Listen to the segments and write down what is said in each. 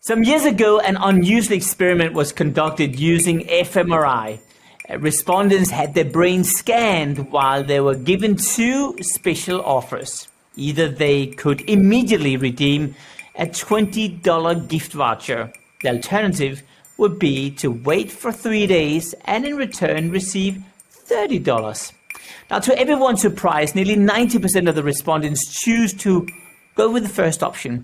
Some years ago, an unusual experiment was conducted using fMRI. Respondents had their brains scanned while they were given two special offers. Either they could immediately redeem a $20 gift voucher. The alternative would be to wait for 3 days and in return receive $30. Now, to everyone's surprise, nearly 90% of the respondents choose to go with the first option.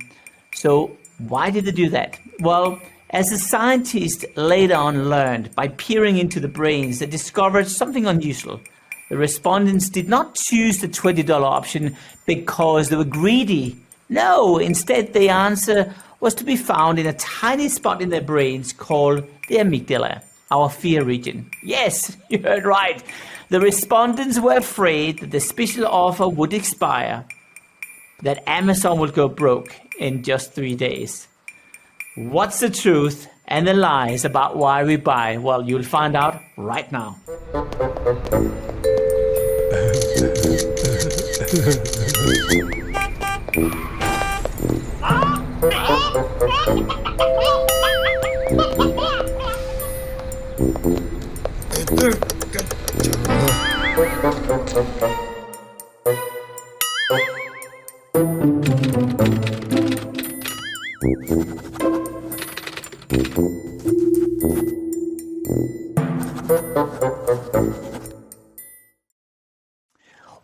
So why did they do that? Well, as the scientists later on learned by peering into the brains, they discovered something unusual. The respondents did not choose the $20 option because they were greedy. No, instead the answer was to be found in a tiny spot in their brains called the amygdala, our fear region. Yes, you heard right. The respondents were afraid that the special offer would expire, that Amazon would go broke in just 3 days. What's the truth and the lies about why we buy? Well, you'll find out right now.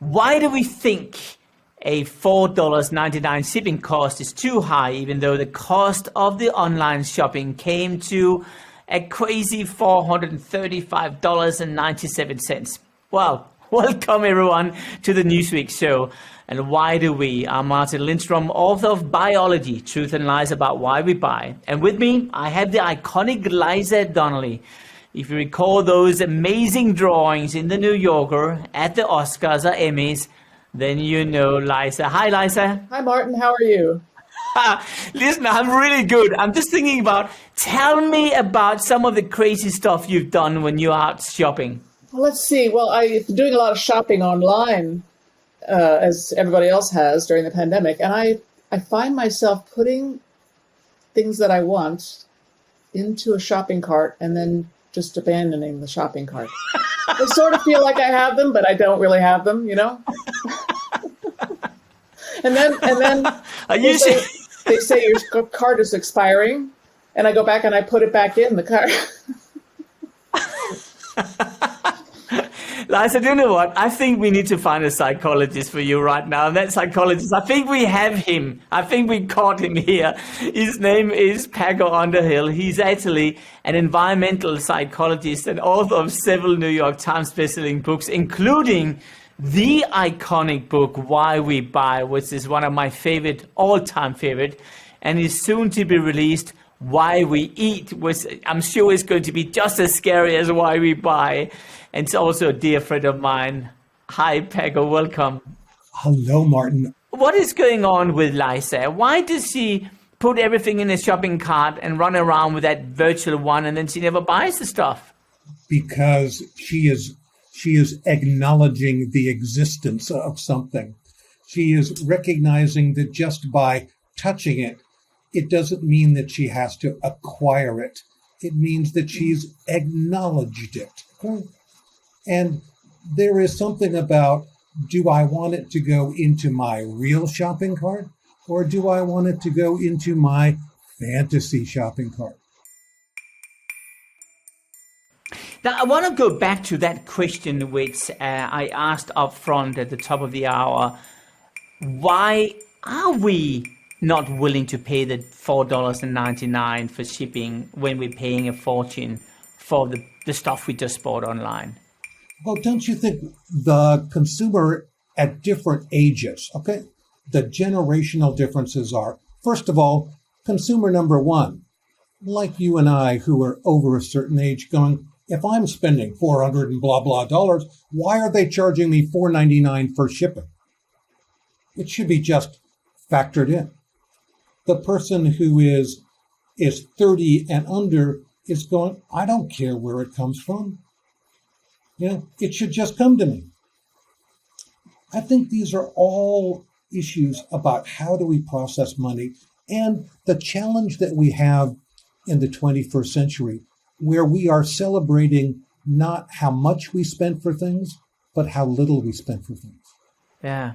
Why do we think a $4.99 shipping cost is too high, even though the cost of the online shopping came to a crazy $435.97? Well, welcome everyone to the Newsweek show. And why do we? I'm Martin Lindstrom, author of Biology, Truth and Lies About Why We Buy. And with me, I have the iconic Liza Donnelly. If you recall those amazing drawings in the New Yorker at the Oscars or Emmys, then you know Liza. Hi, Liza. Hi, Martin. How are you? Listen, I'm really good. I'm just thinking tell me about some of the crazy stuff you've done when you're out shopping. Well, let's see. Well, I've been doing a lot of shopping online, as everybody else has during the pandemic. And I find myself putting things that I want into a shopping cart and then just abandoning the shopping cart. I sort of feel like I have them, but I don't really have them, you know? and then they say your cart is expiring, and I go back and I put it back in the cart. Liza, do you know what? I think we need to find a psychologist for you right now. And that psychologist, I think we have him. I think we caught him here. His name is Paco Underhill. He's actually an environmental psychologist and author of several New York Times bestselling books, including the iconic book, Why We Buy, which is one of my favorite, all-time favorite, and is soon to be released, Why We Eat, which I'm sure is going to be just as scary as Why We Buy. And it's also a dear friend of mine. Hi, Paco, welcome. Hello, Martin. What is going on with Liza? Why does she put everything in a shopping cart and run around with that virtual one and then she never buys the stuff? Because she is acknowledging the existence of something. She is recognizing that just by touching it, it doesn't mean that she has to acquire it. It means that she's acknowledged it. And there is something about, do I want it to go into my real shopping cart, or do I want it to go into my fantasy shopping cart? Now, I want to go back to that question which I asked up front at the top of the hour. Why are we not willing to pay the $4.99 for shipping when we're paying a fortune for the stuff we just bought online? Well, don't you think the consumer at different ages, okay, the generational differences are, first of all, consumer number one, like you and I who are over a certain age going, if I'm spending $400 and blah, blah dollars, why are they charging me $4.99 for shipping? It should be just factored in. The person who is 30 and under is going, I don't care where it comes from. You know, it should just come to me. I think these are all issues about how do we process money And the challenge that we have in the 21st century, where we are celebrating not how much we spend for things, but how little we spend for things. Yeah.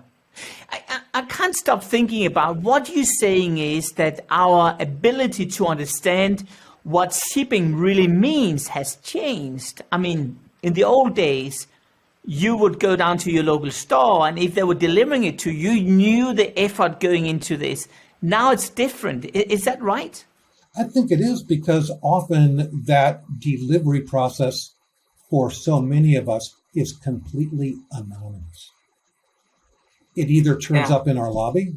I can't stop thinking about what you're saying is that our ability to understand what shipping really means has changed. I mean, in the old days, you would go down to your local store, and if they were delivering it to you, you knew the effort going into this. Now it's different. Is that right? I think it is, because often that delivery process for so many of us is completely anonymous. It either turns up in our lobby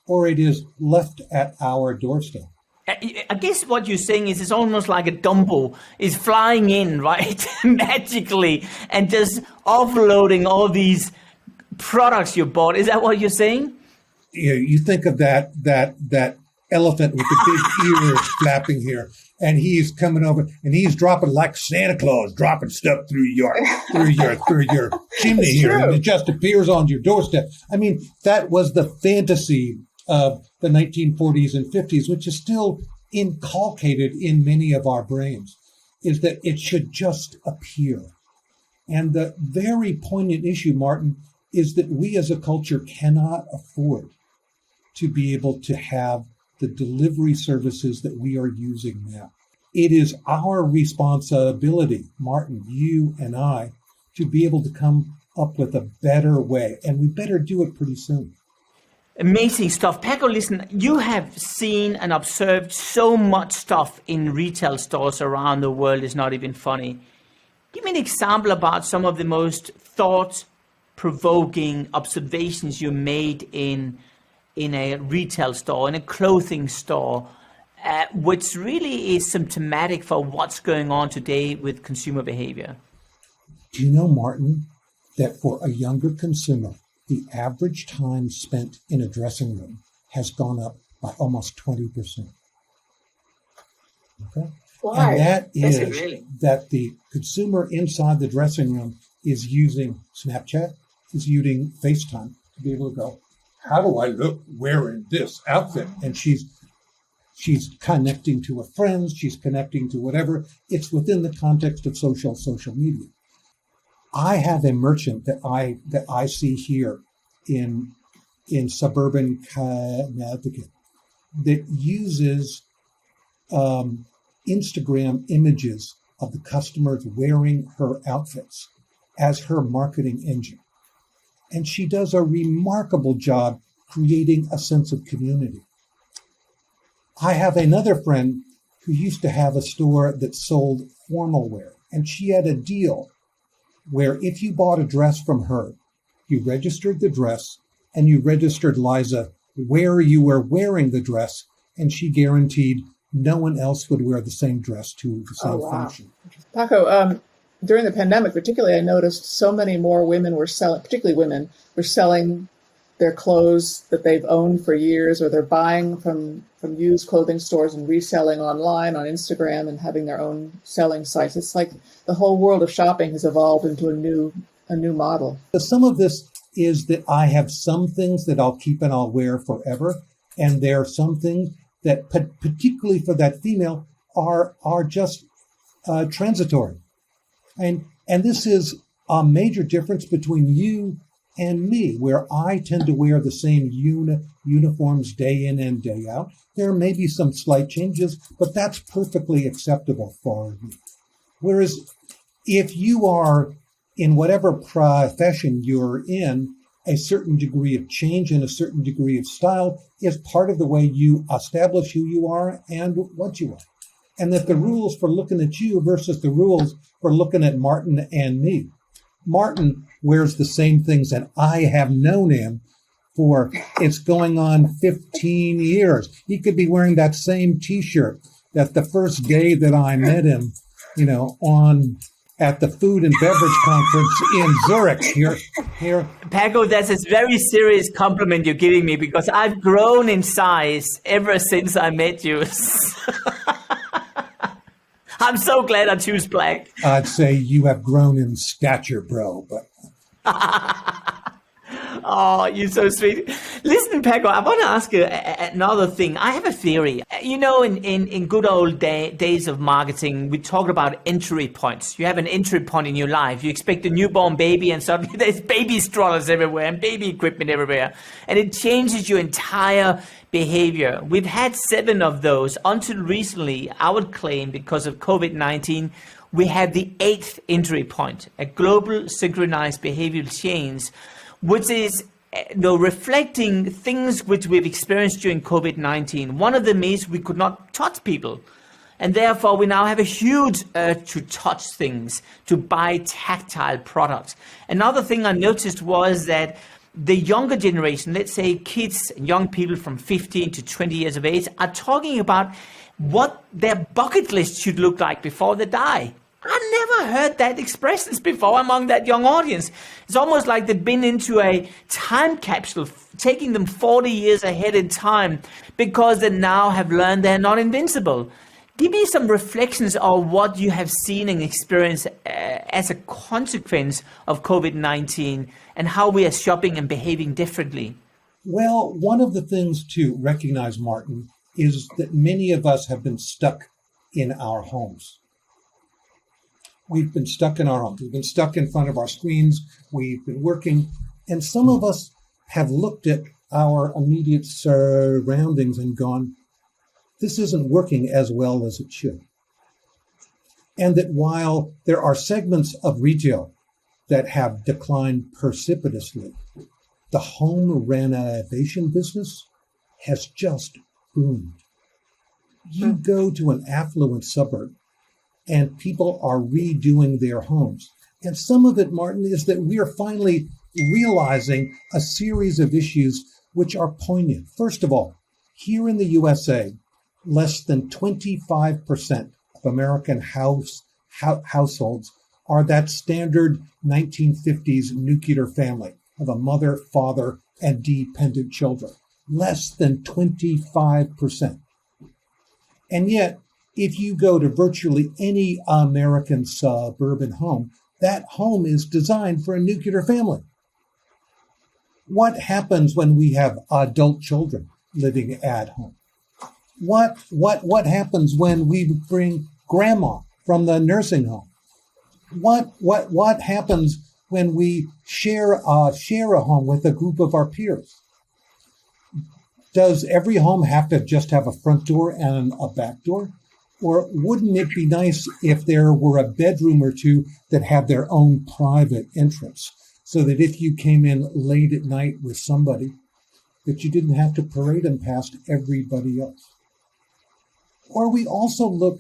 or it is left at our doorstep. I guess what you're saying is it's almost like a Dumbo is flying in, right? Magically, and just offloading all these products you bought. Is that what you're saying? You think of that elephant with the big ears flapping here, and he's coming over and he's dropping like Santa Claus, dropping stuff through your chimney here, and it just appears on your doorstep. I mean, that was the fantasy of the 1940s and 50s, which is still inculcated in many of our brains, is that it should just appear. And the very poignant issue, Martin, is that we as a culture cannot afford to be able to have the delivery services that we are using now. It is our responsibility, Martin, you and I, to be able to come up with a better way, and we better do it pretty soon. Amazing stuff. Paco, listen, you have seen and observed so much stuff in retail stores around the world. It's not even funny. Give me an example about some of the most thought-provoking observations you made in a retail store, in a clothing store, which really is symptomatic for what's going on today with consumer behavior. Do you know, Martin, that for a younger consumer, the average time spent in a dressing room has gone up by almost 20%? Okay. Why? And that is really? that the consumer inside the dressing room is using Snapchat, is using FaceTime to be able to go, how do I look wearing this outfit? And she's connecting to her friends, she's connecting to whatever. It's within the context of social media. I have a merchant that I see here in suburban Connecticut that uses Instagram images of the customers wearing her outfits as her marketing engine. And she does a remarkable job creating a sense of community. I have another friend who used to have a store that sold formal wear, and she had a deal where if you bought a dress from her, you registered the dress and you registered, Liza, where you were wearing the dress, and she guaranteed no one else would wear the same dress to the same function. Paco, during the pandemic, particularly, I noticed so many more women were selling, particularly women, were selling their clothes that they've owned for years, or they're buying from used clothing stores and reselling online on Instagram and having their own selling sites. It's like the whole world of shopping has evolved into a new model. Some of this is that I have some things that I'll keep and I'll wear forever, and there are some things that, particularly for that female, are just transitory. And this is a major difference between you and me, where I tend to wear the same uniforms day in and day out. There may be some slight changes, but that's perfectly acceptable for me. Whereas if you are in whatever profession you're in, a certain degree of change and a certain degree of style is part of the way you establish who you are and what you are. And that the rules for looking at you versus the rules for looking at Martin and me. Martin wears the same things that I have known him for, it's going on 15 years. He could be wearing that same T-shirt that the first day that I met him, at the Food and Beverage Conference in Zurich here. Paco, that's a very serious compliment you're giving me, because I've grown in size ever since I met you. I'm so glad I choose black. I'd say you have grown in stature, bro. But Oh, you're so sweet. Listen, Pego, I want to ask you another thing. I have a theory. You know, in good old days of marketing, we talked about entry points. You have an entry point in your life. You expect a newborn baby and suddenly there's baby strollers everywhere and baby equipment everywhere. And it changes your entire behavior. We've had 7 of those until recently, I would claim, because of COVID-19, we have the 8th entry point, a global synchronized behavioral change, which is reflecting things which we've experienced during COVID-19. One of them is we could not touch people. And therefore, we now have a huge urge to touch things, to buy tactile products. Another thing I noticed was that the younger generation, let's say kids, young people from 15 to 20 years of age, are talking about what their bucket list should look like before they die. I never heard that expressions before among that young audience. It's almost like they've been into a time capsule, taking them 40 years ahead in time, because they now have learned they're not invincible. Give me some reflections on what you have seen and experienced as a consequence of COVID-19 and how we are shopping and behaving differently. Well, one of the things to recognize, Martin, is that many of us have been stuck in our homes. We've been stuck in our homes. We've been stuck in front of our screens. We've been working. And some of us have looked at our immediate surroundings and gone, this isn't working as well as it should. And that while there are segments of retail that have declined precipitously, the home renovation business has just boomed. You go to an affluent suburb and people are redoing their homes. And some of it, Martin, is that we are finally realizing a series of issues which are poignant. First of all, here in the USA, less than 25% of American households are that standard 1950s nuclear family of a mother, father, and dependent children. Less than 25%. And yet, if you go to virtually any American suburban home, that home is designed for a nuclear family. What happens when we have adult children living at home? What happens when we bring grandma from the nursing home? What happens when we share a home with a group of our peers? Does every home have to just have a front door and a back door? Or wouldn't it be nice if there were a bedroom or two that had their own private entrance, so that if you came in late at night with somebody, that you didn't have to parade them past everybody else? Or we also look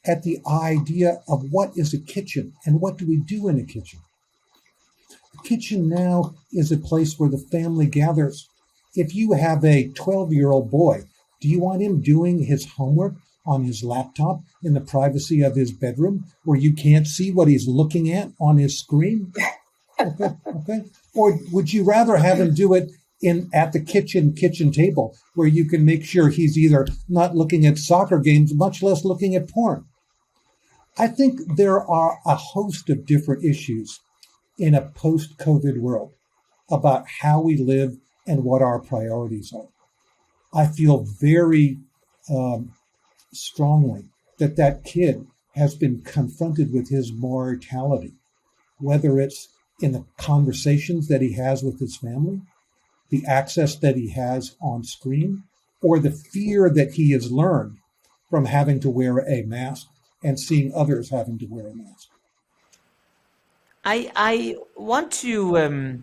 at the idea of what is a kitchen and what do we do in a kitchen. A kitchen now is a place where the family gathers. If you have a 12-year-old boy, do you want him doing his homework on his laptop in the privacy of his bedroom where you can't see what he's looking at on his screen? Okay. Or would you rather have him do it at the kitchen table where you can make sure he's either not looking at soccer games, much less looking at porn? I think there are a host of different issues in a post-COVID world about how we live and what our priorities are. I feel very strongly that kid has been confronted with his mortality, whether it's in the conversations that he has with his family, the access that he has on screen, or the fear that he has learned from having to wear a mask and seeing others having to wear a mask. I want to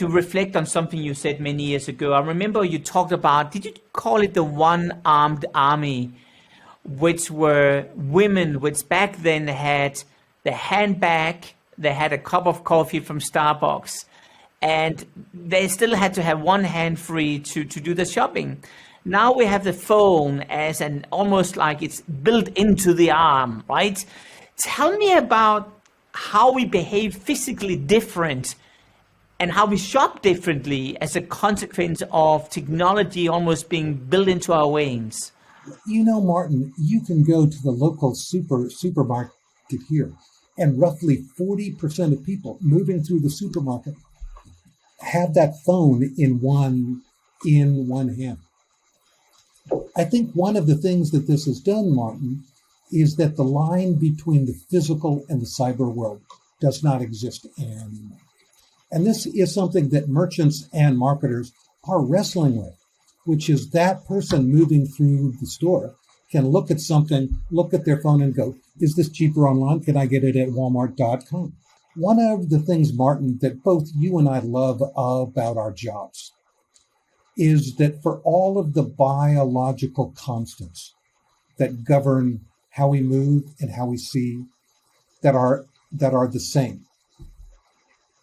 reflect on something you said many years ago. I remember you talked about, did you call it the one-armed army, which were women, which back then had the handbag, they had a cup of coffee from Starbucks, and they still had to have one hand free to do the shopping. Now we have the phone as an almost like it's built into the arm, right? Tell me about how we behave physically different and how we shop differently as a consequence of technology almost being built into our veins. You know, Martin, you can go to the local supermarket here, and roughly 40% of people moving through the supermarket have that phone in one hand. I think one of the things that this has done, Martin, is that the line between the physical and the cyber world does not exist anymore. And this is something that merchants and marketers are wrestling with, which is that person moving through the store can look at something, look at their phone and go, is this cheaper online? Can I get it at walmart.com? One of the things, Martin, that both you and I love about our jobs is that for all of the biological constants that govern how we move and how we see that are the same,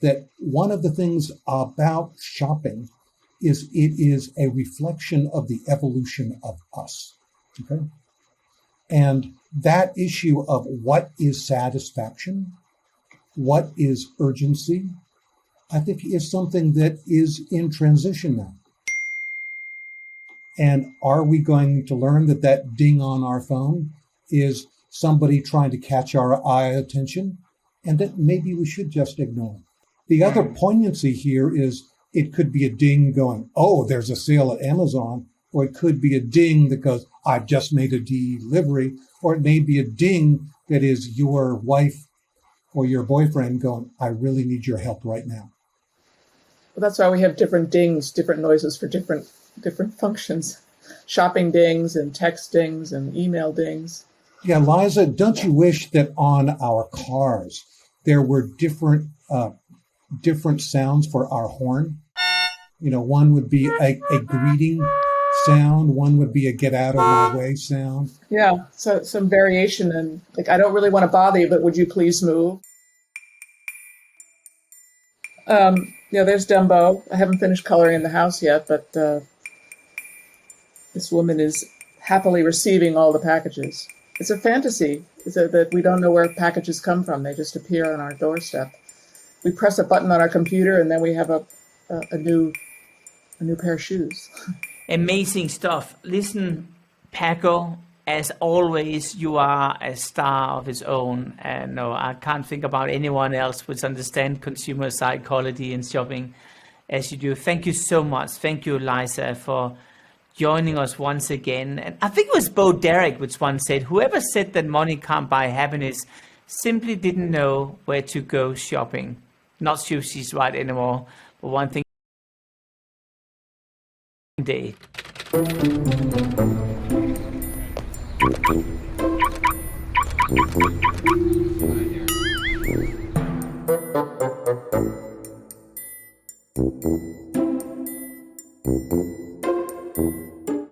that one of the things about shopping is it is a reflection of the evolution of us. Okay? And that issue of what is satisfaction, what is urgency, I think is something that is in transition now. And are we going to learn that that ding on our phone is somebody trying to catch our eye attention, and that maybe we should just ignore it? The other poignancy here is it could be a ding going, oh, there's a sale at Amazon, or it could be a ding that goes, I've just made a delivery, or it may be a ding that is your wife or your boyfriend going, I really need your help right now. Well, that's why we have different dings, different noises for different functions. Shopping dings and text dings and email dings. Yeah, Liza, don't you wish that on our cars there were different sounds for our horn? You know, one would be a greeting sound, one would be a get out of my way sound. Yeah, so some variation, and like, I don't really want to bother you, but would you please move? Yeah, there's Dumbo. I haven't finished coloring in the house yet, but this woman is happily receiving all the packages. It's a fantasy, that we don't know where packages come from. They just appear on our doorstep. We press a button on our computer, and then we have a new pair of shoes. Amazing stuff. Listen, Paco, as always, you are a star of his own. And no, I can't think about anyone else which understands consumer psychology and shopping as you do. Thank you so much. Thank you, Liza, for joining us once again. And I think it was Bo Derek which once said, whoever said that money can't buy happiness simply didn't know where to go shopping. Not sure she's right anymore, but one thing day.